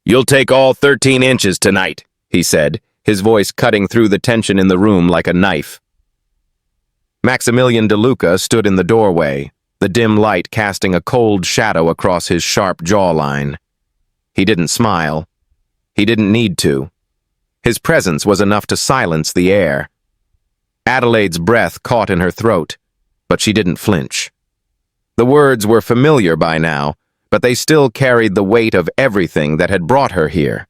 "You'll take all 13 inches tonight," he said, his voice cutting through the tension in the room like a knife. Maximilian DeLuca stood in the doorway, the dim light casting a cold shadow across his sharp jawline. He didn't smile. He didn't need to. His presence was enough to silence the air. Adelaide's breath caught in her throat, but she didn't flinch. The words were familiar by now, but they still carried the weight of everything that had brought her here.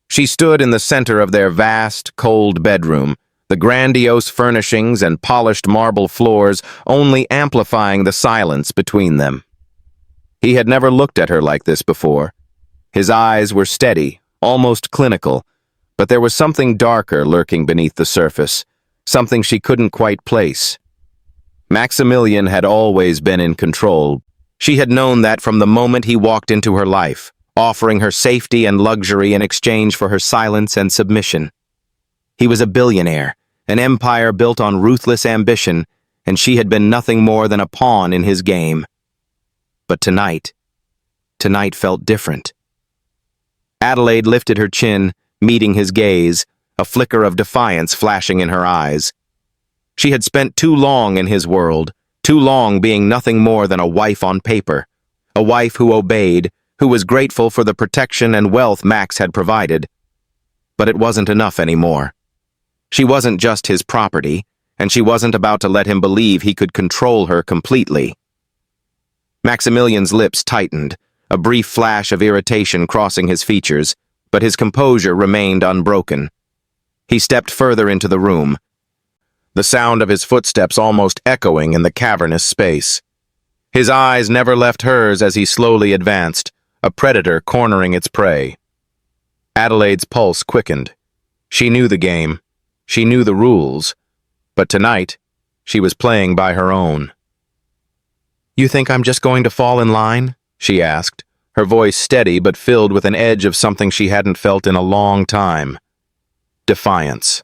She stood in the center of their vast, cold bedroom, the grandiose furnishings and polished marble floors only amplifying the silence between them. He had never looked at her like this before. His eyes were steady, almost clinical, but there was something darker lurking beneath the surface, something she couldn't quite place. Maximilian had always been in control. She had known that from the moment he walked into her life, offering her safety and luxury in exchange for her silence and submission. He was a billionaire, an empire built on ruthless ambition, and she had been nothing more than a pawn in his game. But tonight felt different. Adelaide lifted her chin, meeting his gaze, a flicker of defiance flashing in her eyes. She had spent too long in his world, too long being nothing more than a wife on paper, a wife who obeyed, who was grateful for the protection and wealth Max had provided. But it wasn't enough anymore. She wasn't just his property, and she wasn't about to let him believe he could control her completely. Maximilian's lips tightened, a brief flash of irritation crossing his features, but his composure remained unbroken. He stepped further into the room, the sound of his footsteps almost echoing in the cavernous space. His eyes never left hers as he slowly advanced, a predator cornering its prey. Adelaide's pulse quickened. She knew the game. She knew the rules. But tonight, she was playing by her own. "You think I'm just going to fall in line?" she asked, her voice steady but filled with an edge of something she hadn't felt in a long time. Defiance.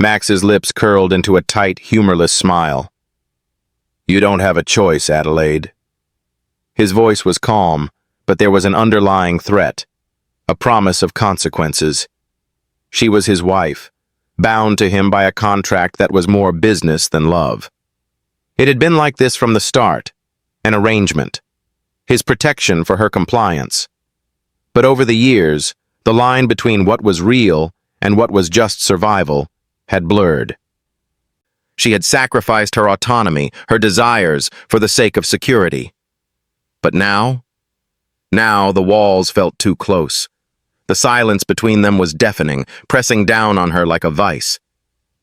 Max's lips curled into a tight, humorless smile. "You don't have a choice, Adelaide." His voice was calm, but there was an underlying threat, a promise of consequences. She was his wife, bound to him by a contract that was more business than love. It had been like this from the start, an arrangement, his protection for her compliance. But over the years, the line between what was real and what was just survival had blurred. She had sacrificed her autonomy, her desires, for the sake of security. But now the walls felt too close. The silence between them was deafening, pressing down on her like a vice.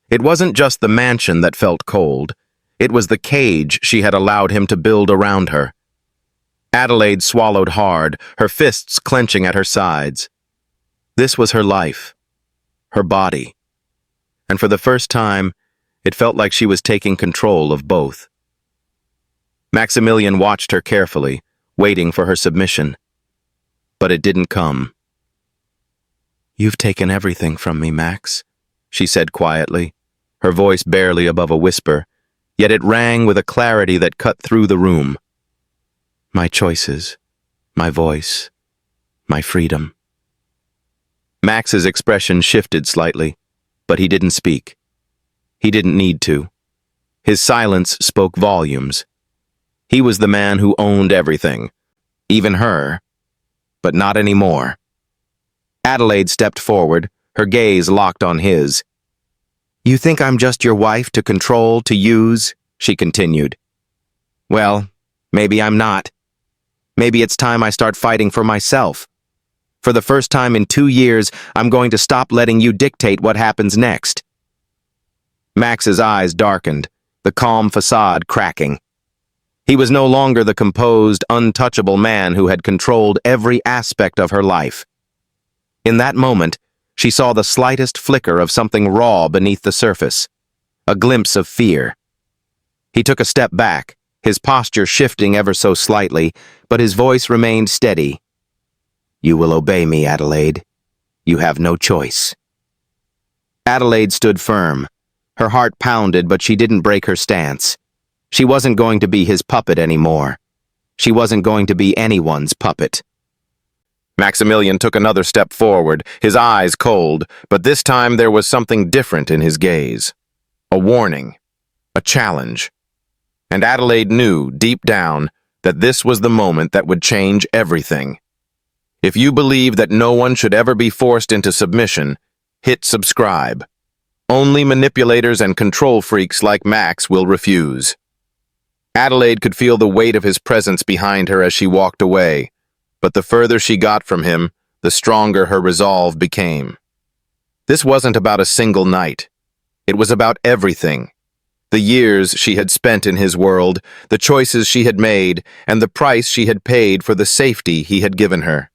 It wasn't just the mansion that felt cold. It was the cage she had allowed him to build around her. Adelaide swallowed hard, her fists clenching at her sides. This was her life, her body. And for the first time, it felt like she was taking control of both. Maximilian watched her carefully, waiting for her submission. But it didn't come. "You've taken everything from me, Max," she said quietly, her voice barely above a whisper, yet it rang with a clarity that cut through the room. "My choices, my voice, my freedom." Max's expression shifted slightly, but he didn't speak. He didn't need to. His silence spoke volumes. He was the man who owned everything, even her, but not anymore. Adelaide stepped forward, her gaze locked on his. "You think I'm just your wife to control, to use?" she continued. "Well, maybe I'm not. Maybe it's time I start fighting for myself. For the first time in 2 years, I'm going to stop letting you dictate what happens next." Max's eyes darkened, the calm facade cracking. He was no longer the composed, untouchable man who had controlled every aspect of her life. In that moment, she saw the slightest flicker of something raw beneath the surface, a glimpse of fear. He took a step back, his posture shifting ever so slightly, but his voice remained steady. "You will obey me, Adelaide. You have no choice." Adelaide stood firm. Her heart pounded, but she didn't break her stance. She wasn't going to be his puppet anymore. She wasn't going to be anyone's puppet. Maximilian took another step forward, his eyes cold, but this time there was something different in his gaze. A warning. A challenge. And Adelaide knew, deep down, that this was the moment that would change everything. If you believe that no one should ever be forced into submission, hit subscribe. Only manipulators and control freaks like Max will refuse. Adelaide could feel the weight of his presence behind her as she walked away, but the further she got from him, the stronger her resolve became. This wasn't about a single night. It was about everything. The years she had spent in his world, the choices she had made, and the price she had paid for the safety he had given her.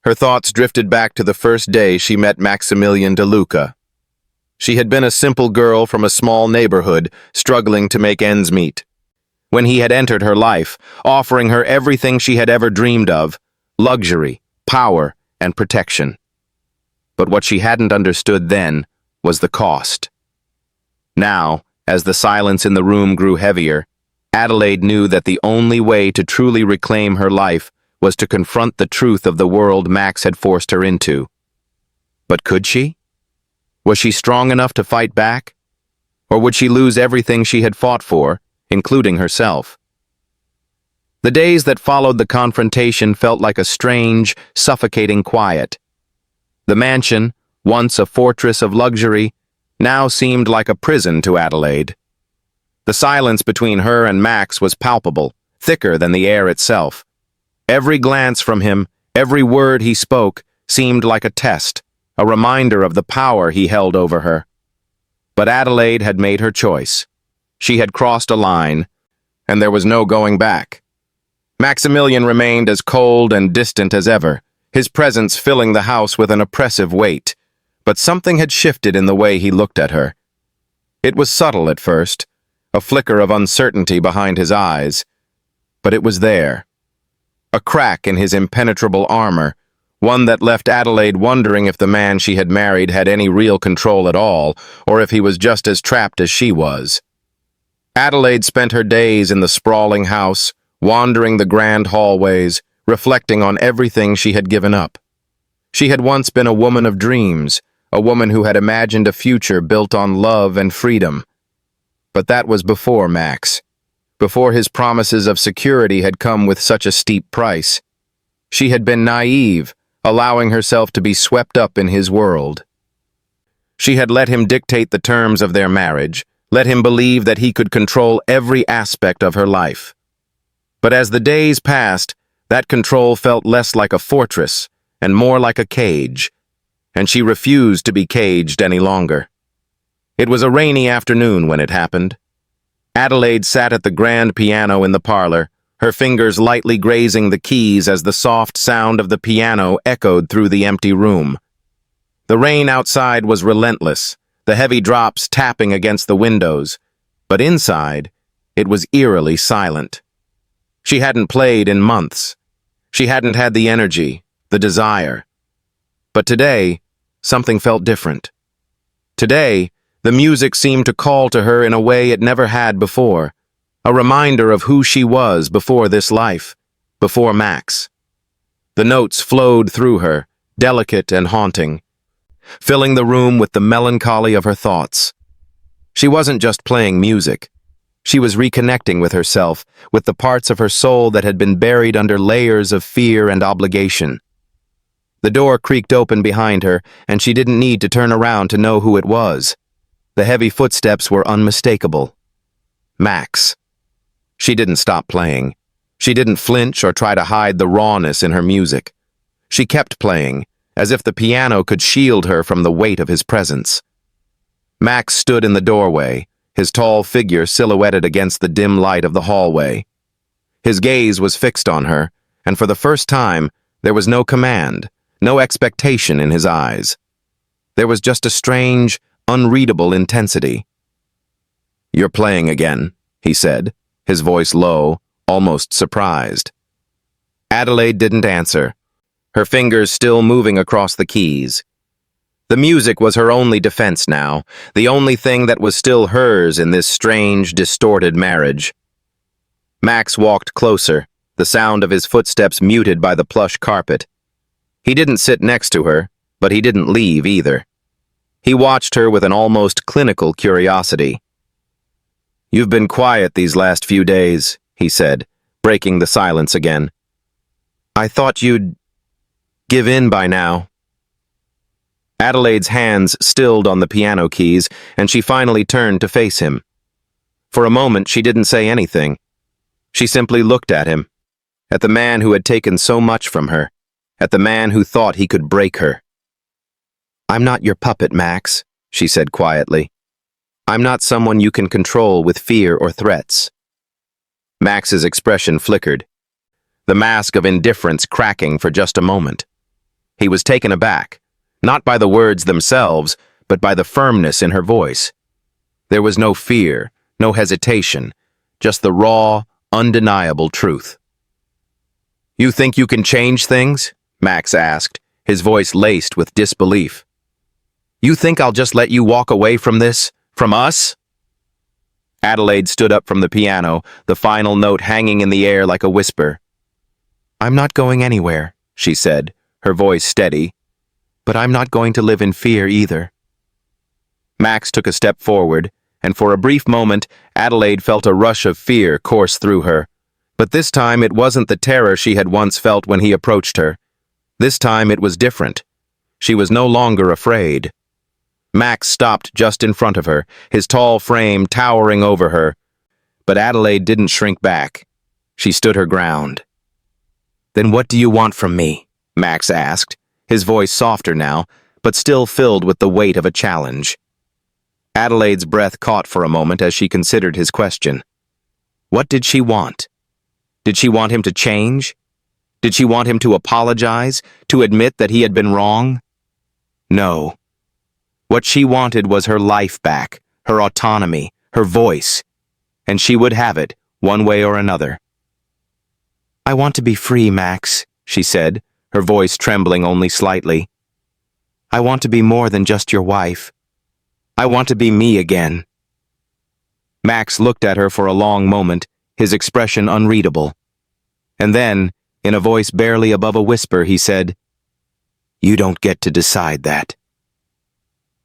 Her thoughts drifted back to the first day she met Maximilian DeLuca. She had been a simple girl from a small neighborhood, struggling to make ends meet. When he had entered her life, offering her everything she had ever dreamed of, luxury, power, and protection. But what she hadn't understood then was the cost. Now, as the silence in the room grew heavier, Adelaide knew that the only way to truly reclaim her life was to confront the truth of the world Max had forced her into. But could she? Was she strong enough to fight back? Or would she lose everything she had fought for, including herself? The days that followed the confrontation felt like a strange, suffocating quiet. The mansion, once a fortress of luxury, now seemed like a prison to Adelaide. The silence between her and Max was palpable, thicker than the air itself. Every glance from him, every word he spoke, seemed like a test, a reminder of the power he held over her. But Adelaide had made her choice. She had crossed a line, and there was no going back. Maximilian remained as cold and distant as ever, his presence filling the house with an oppressive weight. But something had shifted in the way he looked at her. It was subtle at first, a flicker of uncertainty behind his eyes, but it was there. A crack in his impenetrable armor, one that left Adelaide wondering if the man she had married had any real control at all, or if he was just as trapped as she was. Adelaide spent her days in the sprawling house, wandering the grand hallways, reflecting on everything she had given up. She had once been a woman of dreams, a woman who had imagined a future built on love and freedom. But that was before Max, before his promises of security had come with such a steep price. She had been naive, allowing herself to be swept up in his world. She had let him dictate the terms of their marriage, let him believe that he could control every aspect of her life. But as the days passed, that control felt less like a fortress and more like a cage, and she refused to be caged any longer. It was a rainy afternoon when it happened. Adelaide sat at the grand piano in the parlor, her fingers lightly grazing the keys as the soft sound of the piano echoed through the empty room. The rain outside was relentless, the heavy drops tapping against the windows, but inside, it was eerily silent. She hadn't played in months. She hadn't had the energy, the desire. But today, something felt different. Today, the music seemed to call to her in a way it never had before, a reminder of who she was before this life, before Max. The notes flowed through her, delicate and haunting, filling the room with the melancholy of her thoughts. She wasn't just playing music. She was reconnecting with herself, with the parts of her soul that had been buried under layers of fear and obligation. The door creaked open behind her, and she didn't need to turn around to know who it was. The heavy footsteps were unmistakable. Max. She didn't stop playing. She didn't flinch or try to hide the rawness in her music. She kept playing, as if the piano could shield her from the weight of his presence. Max stood in the doorway, his tall figure silhouetted against the dim light of the hallway. His gaze was fixed on her, and for the first time, there was no command, no expectation in his eyes. There was just a strange, unreadable intensity. "You're playing again," he said, his voice low, almost surprised. Adelaide didn't answer, her fingers still moving across the keys. The music was her only defense now, the only thing that was still hers in this strange, distorted marriage. Max walked closer, the sound of his footsteps muted by the plush carpet. He didn't sit next to her, but he didn't leave either. He watched her with an almost clinical curiosity. "You've been quiet these last few days," he said, breaking the silence again. "I thought you'd give in by now." Adelaide's hands stilled on the piano keys, and she finally turned to face him. For a moment, she didn't say anything. She simply looked at him, at the man who had taken so much from her, at the man who thought he could break her. "I'm not your puppet, Max," she said quietly. "I'm not someone you can control with fear or threats." Max's expression flickered, the mask of indifference cracking for just a moment. He was taken aback, not by the words themselves, but by the firmness in her voice. There was no fear, no hesitation, just the raw, undeniable truth. "You think you can change things?" Max asked, his voice laced with disbelief. "You think I'll just let you walk away from this? From us?" Adelaide stood up from the piano, the final note hanging in the air like a whisper. "I'm not going anywhere," she said, her voice steady. "But I'm not going to live in fear either." Max took a step forward, and for a brief moment, Adelaide felt a rush of fear course through her. But this time it wasn't the terror she had once felt when he approached her. This time it was different. She was no longer afraid. Max stopped just in front of her, his tall frame towering over her. But Adelaide didn't shrink back. She stood her ground. "Then what do you want from me?" Max asked, his voice softer now, but still filled with the weight of a challenge. Adelaide's breath caught for a moment as she considered his question. What did she want? Did she want him to change? Did she want him to apologize, to admit that he had been wrong? No. What she wanted was her life back, her autonomy, her voice, and she would have it, one way or another. "I want to be free, Max," she said, her voice trembling only slightly. "I want to be more than just your wife. I want to be me again." Max looked at her for a long moment, his expression unreadable. And then, in a voice barely above a whisper, he said, "You don't get to decide that."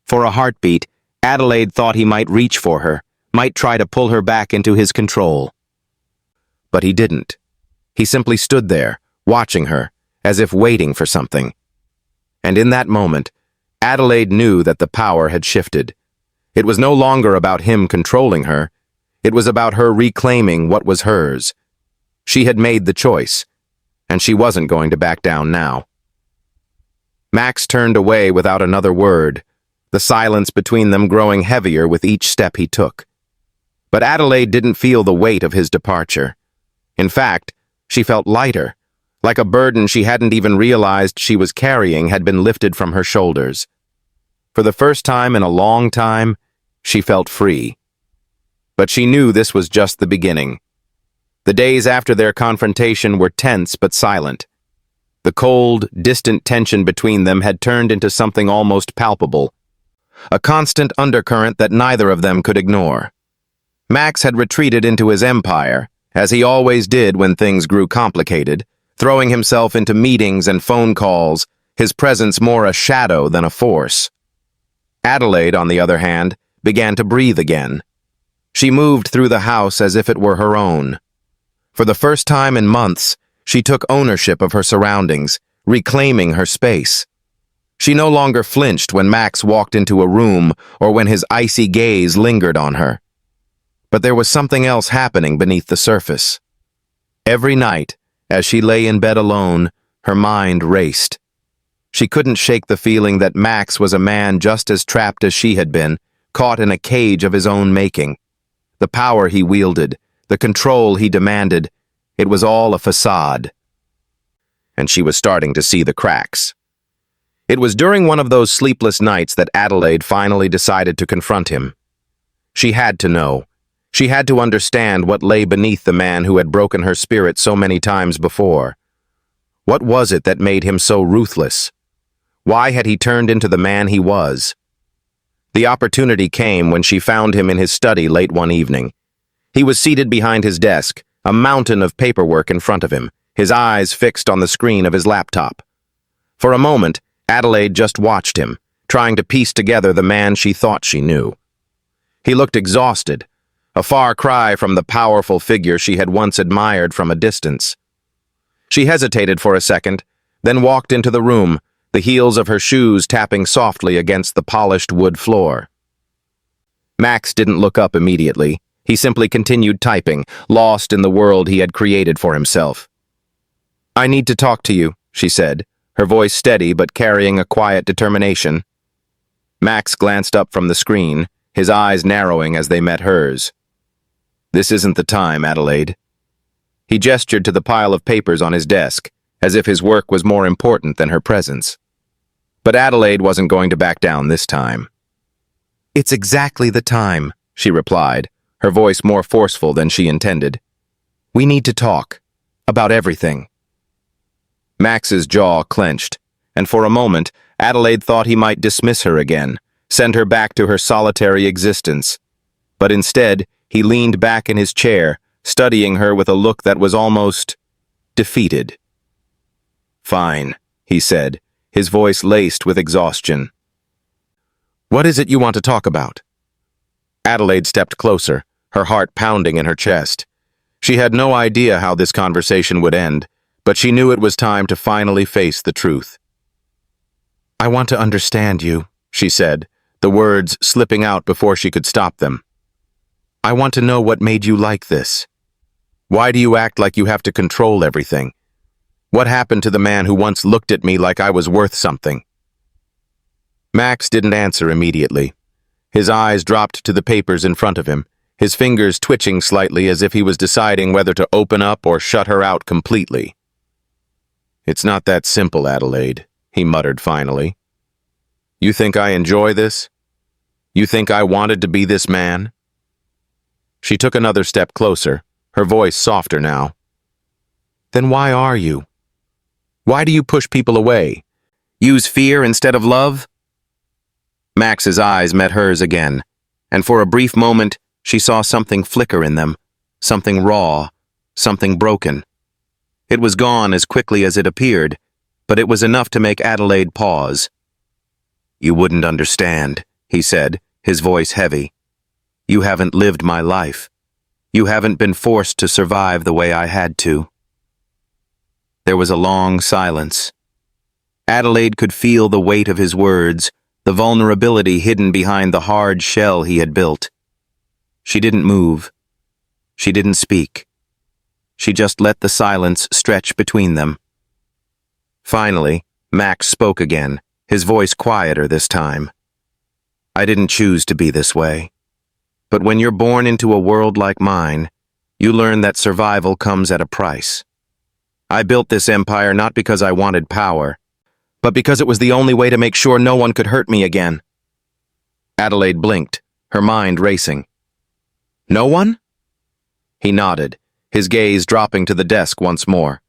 For a heartbeat, Adelaide thought he might reach for her, might try to pull her back into his control. But he didn't. He simply stood there, watching her, as if waiting for something. And in that moment, Adelaide knew that the power had shifted. It was no longer about him controlling her. It was about her reclaiming what was hers. She had made the choice, and she wasn't going to back down now. Max turned away without another word, the silence between them growing heavier with each step he took. But Adelaide didn't feel the weight of his departure. In fact, she felt lighter, like a burden she hadn't even realized she was carrying had been lifted from her shoulders. For the first time in a long time, she felt free. But she knew this was just the beginning. The days after their confrontation were tense but silent. The cold, distant tension between them had turned into something almost palpable, a constant undercurrent that neither of them could ignore. Max had retreated into his empire, as he always did when things grew complicated, throwing himself into meetings and phone calls, his presence more a shadow than a force. Adelaide, on the other hand, began to breathe again. She moved through the house as if it were her own. For the first time in months, she took ownership of her surroundings, reclaiming her space. She no longer flinched when Max walked into a room or when his icy gaze lingered on her. But there was something else happening beneath the surface. Every night, as she lay in bed alone, her mind raced. She couldn't shake the feeling that Max was a man just as trapped as she had been, caught in a cage of his own making. The power he wielded, the control he demanded, it was all a facade. And she was starting to see the cracks. It was during one of those sleepless nights that Adelaide finally decided to confront him. She had to know. She had to understand what lay beneath the man who had broken her spirit so many times before. What was it that made him so ruthless? Why had he turned into the man he was? The opportunity came when she found him in his study late one evening. He was seated behind his desk, a mountain of paperwork in front of him, his eyes fixed on the screen of his laptop. For a moment, Adelaide just watched him, trying to piece together the man she thought she knew. He looked exhausted, a far cry from the powerful figure she had once admired from a distance. She hesitated for a second, then walked into the room, the heels of her shoes tapping softly against the polished wood floor. Max didn't look up immediately. He simply continued typing, lost in the world he had created for himself. "I need to talk to you," she said, her voice steady but carrying a quiet determination. Max glanced up from the screen, his eyes narrowing as they met hers. "This isn't the time, Adelaide." He gestured to the pile of papers on his desk, as if his work was more important than her presence. But Adelaide wasn't going to back down this time. "It's exactly the time," she replied, her voice more forceful than she intended. "We need to talk. About everything." Max's jaw clenched, and for a moment, Adelaide thought he might dismiss her again, send her back to her solitary existence. But instead, he leaned back in his chair, studying her with a look that was almost defeated. "Fine," he said, his voice laced with exhaustion. "What is it you want to talk about?" Adelaide stepped closer, her heart pounding in her chest. She had no idea how this conversation would end, but she knew it was time to finally face the truth. "I want to understand you," she said, the words slipping out before she could stop them. "I want to know what made you like this. Why do you act like you have to control everything? What happened to the man who once looked at me like I was worth something?" Max didn't answer immediately. His eyes dropped to the papers in front of him, his fingers twitching slightly as if he was deciding whether to open up or shut her out completely. "It's not that simple, Adelaide," he muttered finally. "You think I enjoy this? You think I wanted to be this man?" She took another step closer, her voice softer now. "Then why are you? Why do you push people away? Use fear instead of love?" Max's eyes met hers again, and for a brief moment, she saw something flicker in them, something raw, something broken. It was gone as quickly as it appeared, but it was enough to make Adelaide pause. "You wouldn't understand," he said, his voice heavy. "You haven't lived my life. You haven't been forced to survive the way I had to." There was a long silence. Adelaide could feel the weight of his words, the vulnerability hidden behind the hard shell he had built. She didn't move. She didn't speak. She just let the silence stretch between them. Finally, Max spoke again, his voice quieter this time. "I didn't choose to be this way. But when you're born into a world like mine, you learn that survival comes at a price. I built this empire not because I wanted power, but because it was the only way to make sure no one could hurt me again." Adelaide blinked, her mind racing. "No one?" He nodded, his gaze dropping to the desk once more.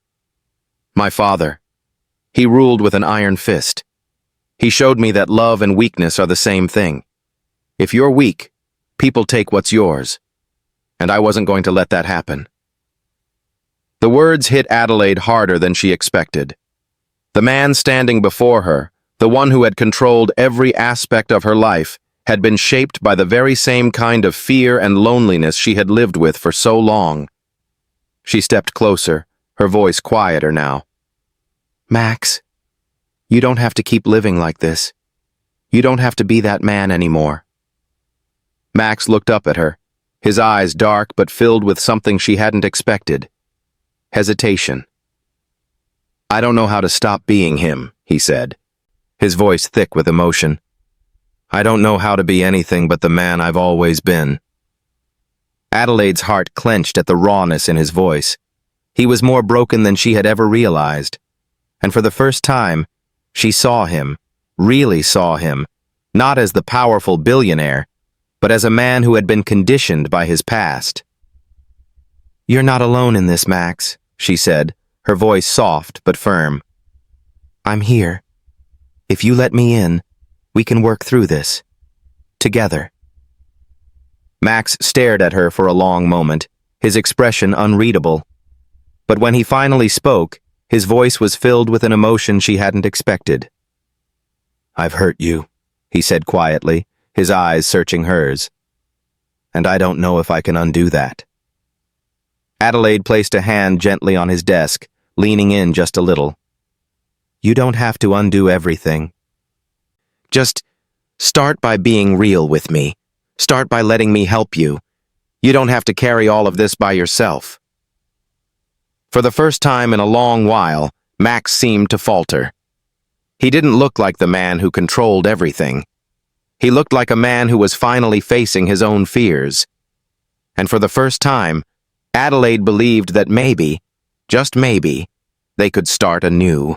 "My father. He ruled with an iron fist. He showed me that love and weakness are the same thing. If you're weak, people take what's yours. And I wasn't going to let that happen." The words hit Adelaide harder than she expected. The man standing before her, the one who had controlled every aspect of her life, had been shaped by the very same kind of fear and loneliness she had lived with for so long. She stepped closer, her voice quieter now. "Max, you don't have to keep living like this. You don't have to be that man anymore." Max looked up at her, his eyes dark but filled with something she hadn't expected. Hesitation. "I don't know how to stop being him," he said, his voice thick with emotion. "I don't know how to be anything but the man I've always been." Adelaide's heart clenched at the rawness in his voice. He was more broken than she had ever realized. And for the first time, she saw him, really saw him, not as the powerful billionaire, but as a man who had been conditioned by his past. "You're not alone in this, Max," she said, her voice soft but firm. "I'm here. If you let me in, we can work through this. Together." Max stared at her for a long moment, his expression unreadable. But when he finally spoke, His voice was filled with an emotion she hadn't expected. "I've hurt you," he said quietly, his eyes searching hers. "And I don't know if I can undo that." Adelaide placed a hand gently on his desk, leaning in just a little. "You don't have to undo everything. Just start by being real with me. Start by letting me help you. You don't have to carry all of this by yourself." For the first time in a long while, Max seemed to falter. He didn't look like the man who controlled everything. He looked like a man who was finally facing his own fears. And for the first time, Adelaide believed that maybe, just maybe, they could start anew.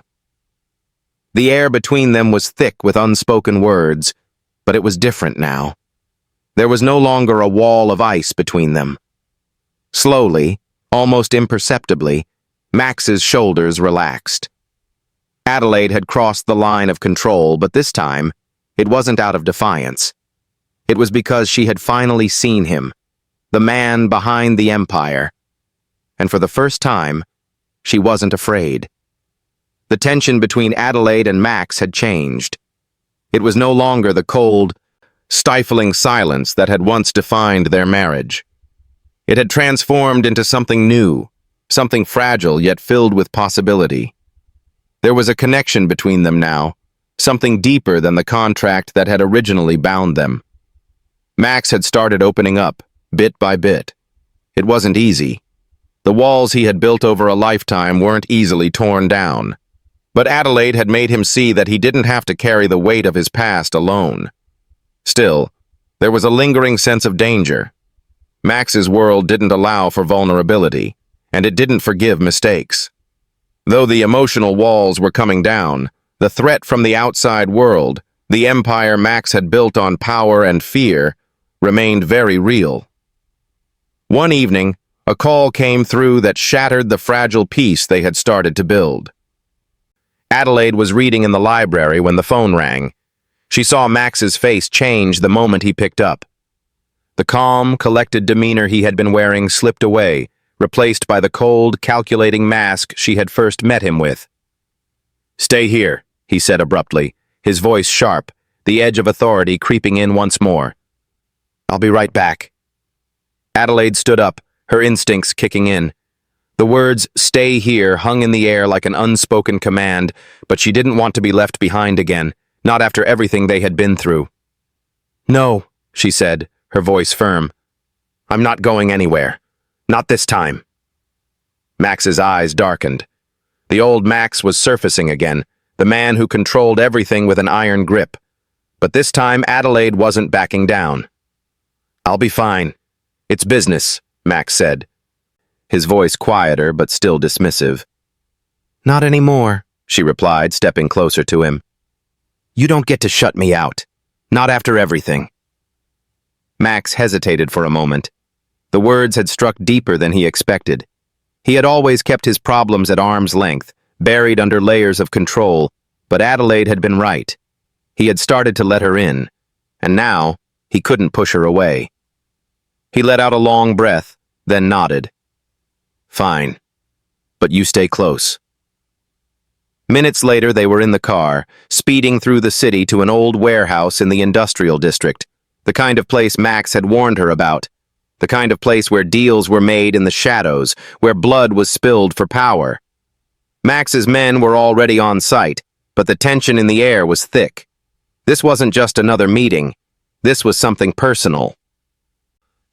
The air between them was thick with unspoken words, but it was different now. There was no longer a wall of ice between them. Slowly, almost imperceptibly, Max's shoulders relaxed. Adelaide had crossed the line of control, but this time, it wasn't out of defiance. It was because she had finally seen him, the man behind the empire. And for the first time, she wasn't afraid. The tension between Adelaide and Max had changed. It was no longer the cold, stifling silence that had once defined their marriage. It had transformed into something new, something fragile yet filled with possibility. There was a connection between them now, something deeper than the contract that had originally bound them. Max had started opening up, bit by bit. It wasn't easy. The walls he had built over a lifetime weren't easily torn down. But Adelaide had made him see that he didn't have to carry the weight of his past alone. Still, there was a lingering sense of danger. Max's world didn't allow for vulnerability, and it didn't forgive mistakes. Though the emotional walls were coming down, the threat from the outside world, the empire Max had built on power and fear, remained very real. One evening, a call came through that shattered the fragile peace they had started to build. Adelaide was reading in the library when the phone rang. She saw Max's face change the moment he picked up. The calm, collected demeanor he had been wearing slipped away, replaced by the cold, calculating mask she had first met him with. "Stay here," he said abruptly, his voice sharp, the edge of authority creeping in once more. "I'll be right back." Adelaide stood up, her instincts kicking in. The words, "stay here," hung in the air like an unspoken command, but she didn't want to be left behind again, not after everything they had been through. "No," she said, her voice firm. "I'm not going anywhere. Not this time." Max's eyes darkened. The old Max was surfacing again, the man who controlled everything with an iron grip. But this time Adelaide wasn't backing down. "I'll be fine. It's business," Max said, his voice quieter but still dismissive. "Not anymore," she replied, stepping closer to him. "You don't get to shut me out. Not after everything." Max hesitated for a moment. The words had struck deeper than he expected. He had always kept his problems at arm's length, buried under layers of control, but Adelaide had been right. He had started to let her in, and now he couldn't push her away. He let out a long breath, then nodded. "Fine, but you stay close." Minutes later, they were in the car, speeding through the city to an old warehouse in the industrial district, the kind of place Max had warned her about, the kind of place where deals were made in the shadows, where blood was spilled for power. Max's men were already on site, but the tension in the air was thick. This wasn't just another meeting. This was something personal.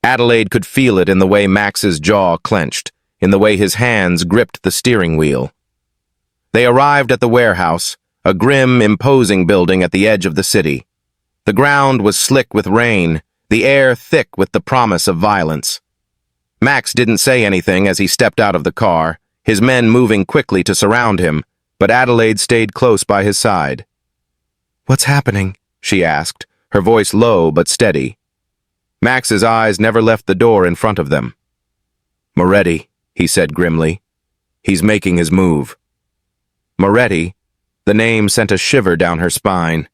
Adelaide could feel it in the way Max's jaw clenched, in the way his hands gripped the steering wheel. They arrived at the warehouse, a grim, imposing building at the edge of the city. The ground was slick with rain, the air thick with the promise of violence. Max didn't say anything as he stepped out of the car, his men moving quickly to surround him, but Adelaide stayed close by his side. "What's happening?" she asked, her voice low but steady. Max's eyes never left the door in front of them. "Moretti," he said grimly. "He's making his move." Moretti, the name sent a shiver down her spine.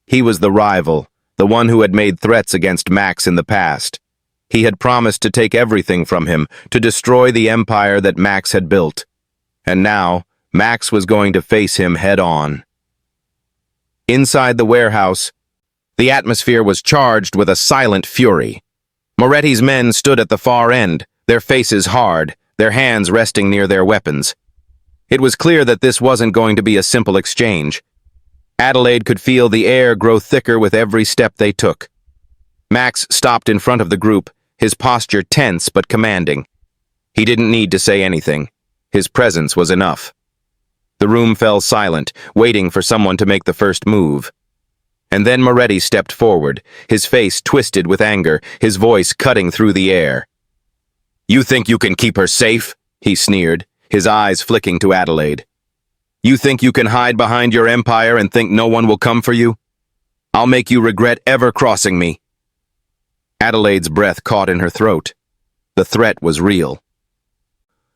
He was the rival, the one who had made threats against Max in the past. He had promised to take everything from him, to destroy the empire that Max had built. And now, Max was going to face him head-on. Inside the warehouse, the atmosphere was charged with a silent fury. Moretti's men stood at the far end, their faces hard, their hands resting near their weapons. It was clear that this wasn't going to be a simple exchange. Adelaide could feel the air grow thicker with every step they took. Max stopped in front of the group, his posture tense but commanding. He didn't need to say anything. His presence was enough. The room fell silent, waiting for someone to make the first move. And then Moretti stepped forward, his face twisted with anger, his voice cutting through the air. "You think you can keep her safe?" he sneered, his eyes flicking to Adelaide. "You think you can hide behind your empire and think no one will come for you? I'll make you regret ever crossing me." Adelaide's breath caught in her throat. The threat was real.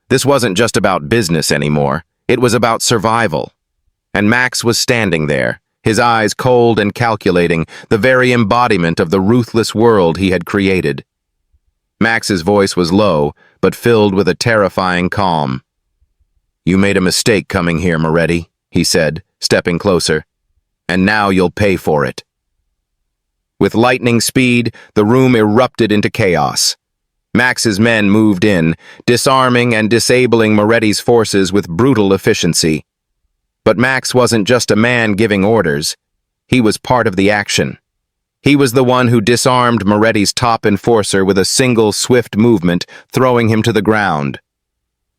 This wasn't just about business anymore. It was about survival. And Max was standing there, his eyes cold and calculating, the very embodiment of the ruthless world he had created. Max's voice was low, but filled with a terrifying calm. "You made a mistake coming here, Moretti," he said, stepping closer. "And now you'll pay for it." With lightning speed, the room erupted into chaos. Max's men moved in, disarming and disabling Moretti's forces with brutal efficiency. But Max wasn't just a man giving orders. He was part of the action. He was the one who disarmed Moretti's top enforcer with a single swift movement, throwing him to the ground.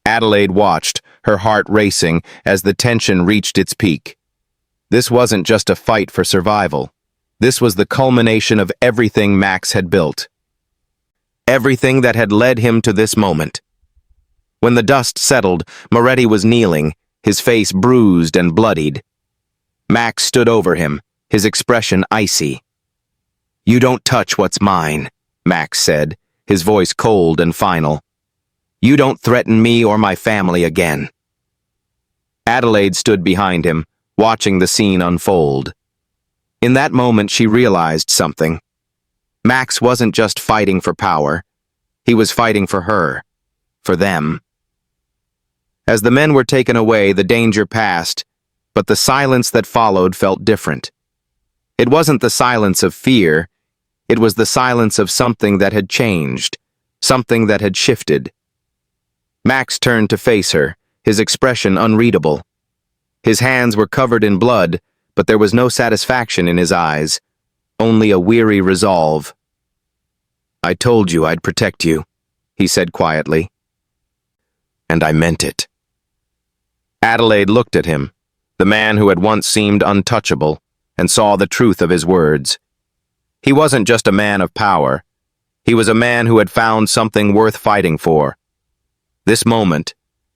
Adelaide watched, her heart racing, as the tension reached its peak. This wasn't just a fight for survival. This was the culmination of everything Max had built. Everything that had led him to this moment. When the dust settled, Moretti was kneeling, his face bruised and bloodied. Max stood over him, his expression icy. "You don't touch what's mine," Max said, his voice cold and final. "You don't threaten me or my family again." Adelaide stood behind him, watching the scene unfold. In that moment, she realized something. Max wasn't just fighting for power. He was fighting for her, for them. As the men were taken away, the danger passed, but the silence that followed felt different. It wasn't the silence of fear. It was the silence of something that had changed, something that had shifted. Max turned to face her, his expression unreadable. His hands were covered in blood, but there was no satisfaction in his eyes, only a weary resolve. "I told you I'd protect you," he said quietly. "And I meant it." Adelaide looked at him, the man who had once seemed untouchable, and saw the truth of his words. He wasn't just a man of power. He was a man who had found something worth fighting for. This moment,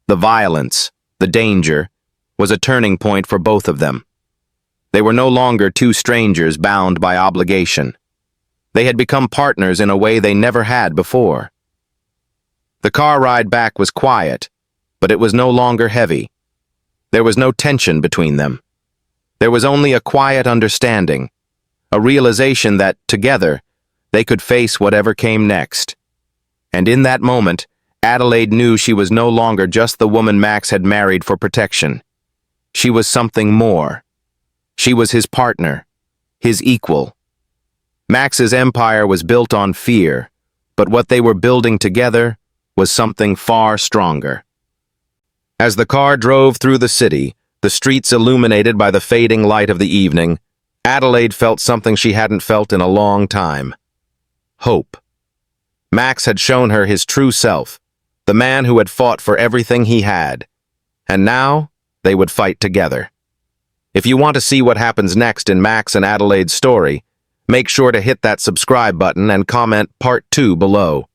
the violence, the danger, was a turning point for both of them. They were no longer two strangers bound by obligation. They had become partners in a way they never had before. The car ride back was quiet, but it was no longer heavy. There was no tension between them. There was only a quiet understanding, a realization that, together, they could face whatever came next. And in that moment, Adelaide knew she was no longer just the woman Max had married for protection. She was something more. She was his partner, his equal. Max's empire was built on fear, but what they were building together was something far stronger. As the car drove through the city, the streets illuminated by the fading light of the evening, Adelaide felt something she hadn't felt in a long time. Hope. Max had shown her his true self, the man who had fought for everything he had. And now, they would fight together. If you want to see what happens next in Max and Adelaide's story, make sure to hit that subscribe button and comment Part 2 below.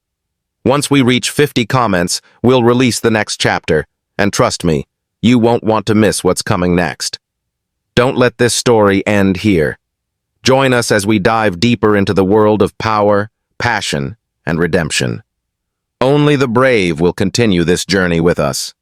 Once we reach 50 comments, we'll release the next chapter, and trust me, you won't want to miss what's coming next. Don't let this story end here. Join us as we dive deeper into the world of power, passion, and redemption. Only the brave will continue this journey with us.